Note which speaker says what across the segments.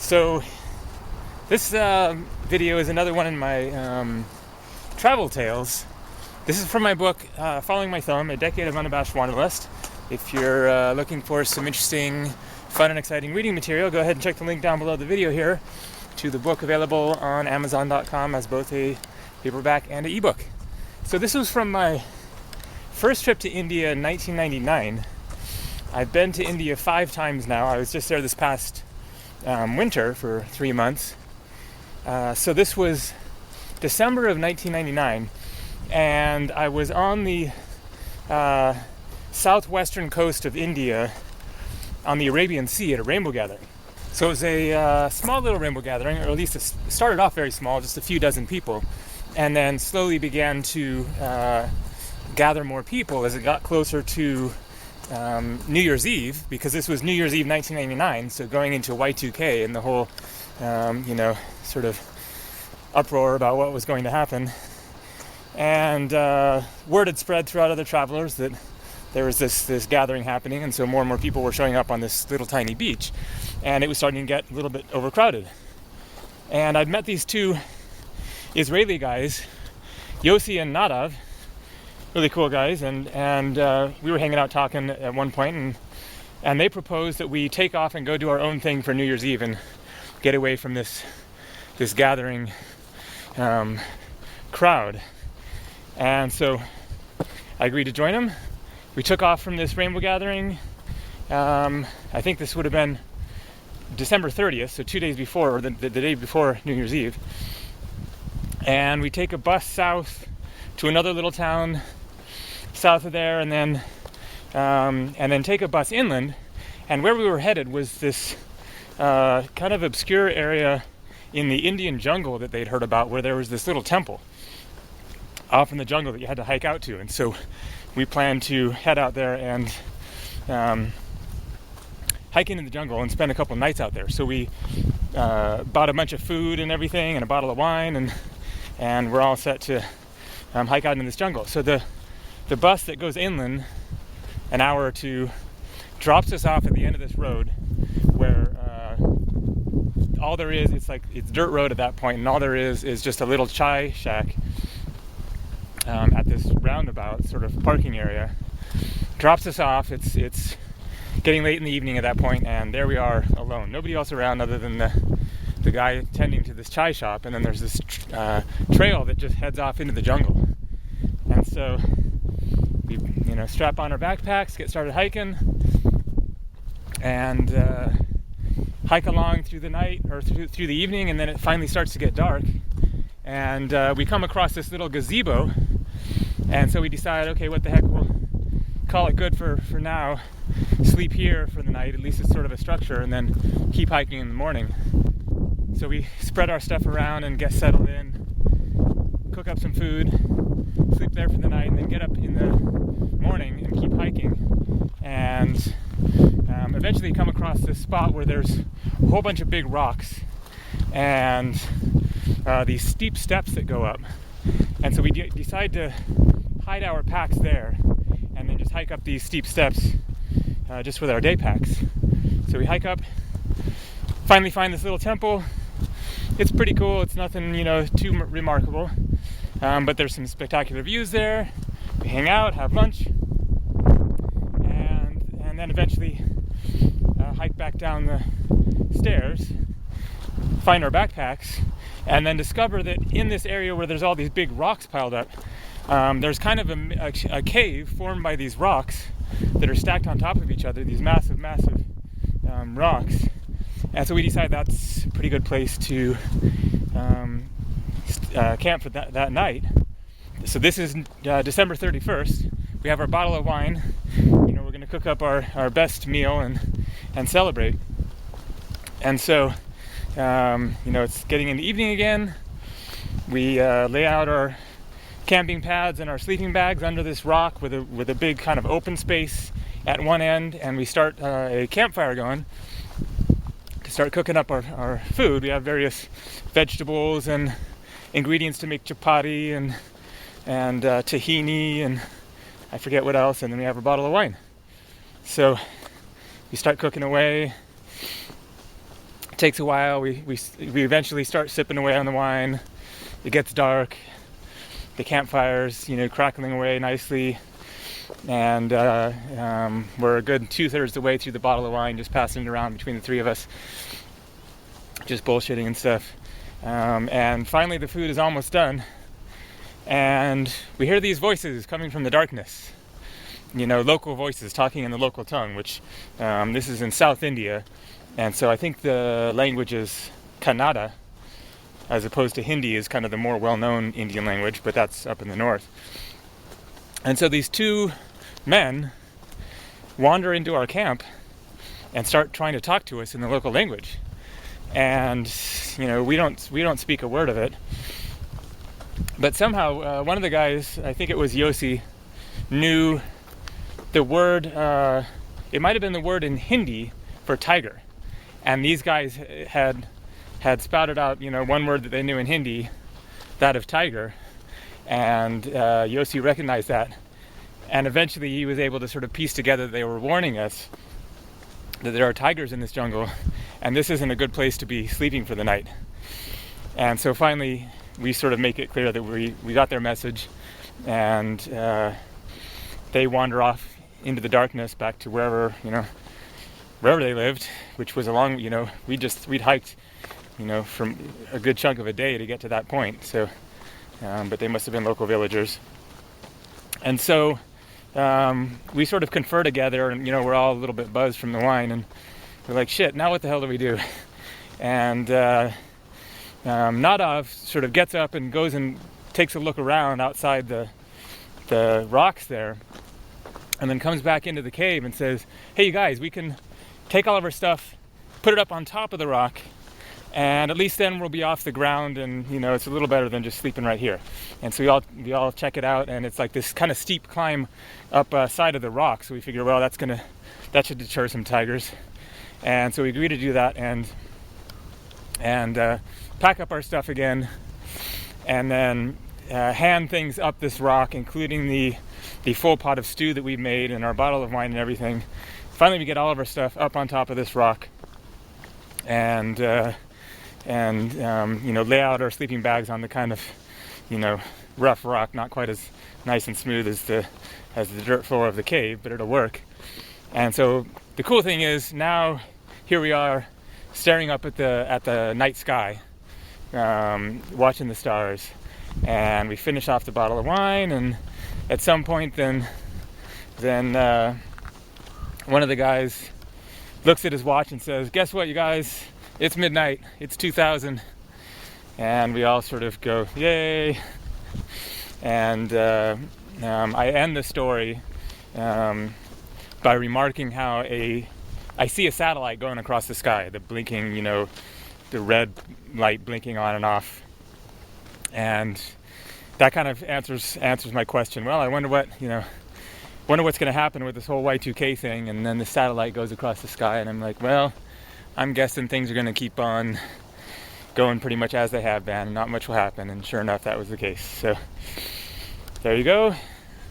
Speaker 1: So this video is another one in my travel tales. This is from my book, Following My Thumb, A Decade of Unabashed Wanderlust. If you're looking for some interesting, fun and exciting reading material, go ahead and check the link down below the video here to the book, available on Amazon.com as both a paperback and an ebook. So this was from my first trip to India in 1999. I've been to India 5 times now. I was just there this past winter for 3 months. So this was December of 1999, and I was on the southwestern coast of India on the Arabian Sea at a rainbow gathering. So it was a small little rainbow gathering, or at least it started off very small, just a few dozen people, and then slowly began to gather more people as it got closer to New Year's Eve, because this was New Year's Eve 1999, so going into Y2K and the whole, sort of uproar about what was going to happen. And word had spread throughout other travelers that there was this gathering happening, and so more and more people were showing up on this little tiny beach, and it was starting to get a little bit overcrowded. And I'd met these 2 Israeli guys, Yossi and Nadav, really cool guys, and we were hanging out talking at one point, and they proposed that we take off and go do our own thing for New Year's Eve and get away from this gathering crowd. And so I agreed to join them. We took off from this rainbow gathering. I think this would have been December 30th, so 2 days before, or the day before New Year's Eve. And we take a bus south to another little town south of there, and then take a bus inland. And where we were headed was this kind of obscure area in the Indian jungle that they'd heard about, where there was this little temple off in the jungle that you had to hike out to. And so we planned to head out there and hike into the jungle and spend a couple nights out there. So we bought a bunch of food and everything and a bottle of wine, and we're all set to hike out in this jungle. So the bus that goes inland an hour or two drops us off at the end of this road, where all there is, it's dirt road at that point, and all there is just a little chai shack at this roundabout sort of parking area. Drops us off. It's getting late in the evening at that point, and there we are alone. Nobody else around other than the guy tending to this chai shop, and then there's this trail that just heads off into the jungle. And so we strap on our backpacks, get started hiking, and hike along through the night, or through the evening, and then it finally starts to get dark, and we come across this little gazebo. And so we decide, okay, what the heck, we'll call it good for now, sleep here for the night, at least it's sort of a structure, and then keep hiking in the morning. So we spread our stuff around and get settled in, cook up some food, sleep there for the night, and then get up in the morning and keep hiking, and eventually come across this spot where there's a whole bunch of big rocks and these steep steps that go up. And so we decide to hide our packs there and then just hike up these steep steps just with our day packs. So we hike up, finally find this little temple. It's pretty cool. It's nothing, too remarkable, but there's some spectacular views there. We hang out, have lunch, and then eventually hike back down the stairs, find our backpacks, and then discover that in this area where there's all these big rocks piled up, there's kind of a cave formed by these rocks that are stacked on top of each other, these massive rocks. And so we decide that's a pretty good place to camp for that night. So this is December 31st. We have our bottle of wine. We're going to cook up our best meal and celebrate. And so it's getting in the evening again. We lay out our camping pads and our sleeping bags under this rock with a big kind of open space at one end, and we start a campfire going to start cooking up our food. We have various vegetables and ingredients to make chapati and tahini and I forget what else, and then we have a bottle of wine. So we start cooking away, It takes a while. We eventually start sipping away on the wine. It gets dark. The campfire's, crackling away nicely. And we're a good 2/3 the way through the bottle of wine, just passing it around between the three of us, just bullshitting and stuff. And finally the food is almost done, and we hear these voices coming from the darkness, local voices talking in the local tongue, which this is in South India, and so I think the language is Kannada, as opposed to Hindi is kind of the more well-known Indian language, but that's up in the north. And so these two men wander into our camp and start trying to talk to us in the local language. And we don't speak a word of it. But somehow one of the guys, I think it was Yossi, knew the word. It might have been the word in Hindi for tiger. And these guys had spouted out, one word that they knew in Hindi, that of tiger. And Yossi recognized that, and eventually he was able to sort of piece together that they were warning us that there are tigers in this jungle, and this isn't a good place to be sleeping for the night. And so finally we sort of make it clear that we got their message, and they wander off into the darkness back to wherever they lived, which was along, we'd hiked, from a good chunk of a day to get to that point. So but they must have been local villagers. And so we sort of confer together, and we're all a little bit buzzed from the wine, and we're like, shit, now what the hell do we do? And Nadav sort of gets up and goes and takes a look around outside the rocks there, and then comes back into the cave and says, hey, you guys, we can take all of our stuff, put it up on top of the rock, and at least then we'll be off the ground, and it's a little better than just sleeping right here. And so we all check it out, and it's like this kind of steep climb up side of the rock. So we figure, well, that should deter some tigers. And so we agree to do that, and pack up our stuff again, and then hand things up this rock, including the full pot of stew that we've made and our bottle of wine and everything. Finally, we get all of our stuff up on top of this rock, and lay out our sleeping bags on the kind of, rough rock, not quite as nice and smooth as the dirt floor of the cave, but it'll work. And so the cool thing is, now here we are staring up at the night sky, watching the stars, and we finish off the bottle of wine, and at some point then one of the guys looks at his watch and says, guess what, you guys? It's midnight, it's 2000, and we all sort of go, yay. And I end the story by remarking how I see a satellite going across the sky, the blinking, the red light blinking on and off, and that kind of answers my question. Well, I wonder what's going to happen with this whole Y2K thing. And then the satellite goes across the sky, and I'm like, well, I'm guessing things are going to keep on going pretty much as they have been, and not much will happen. And sure enough, that was the case. So there you go.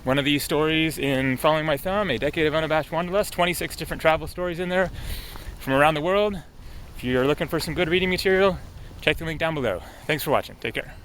Speaker 1: One of these stories in Following My Thumb, A Decade of Unabashed Wanderlust. 26 different travel stories in there from around the world. If you're looking for some good reading material, check the link down below. Thanks for watching. Take care.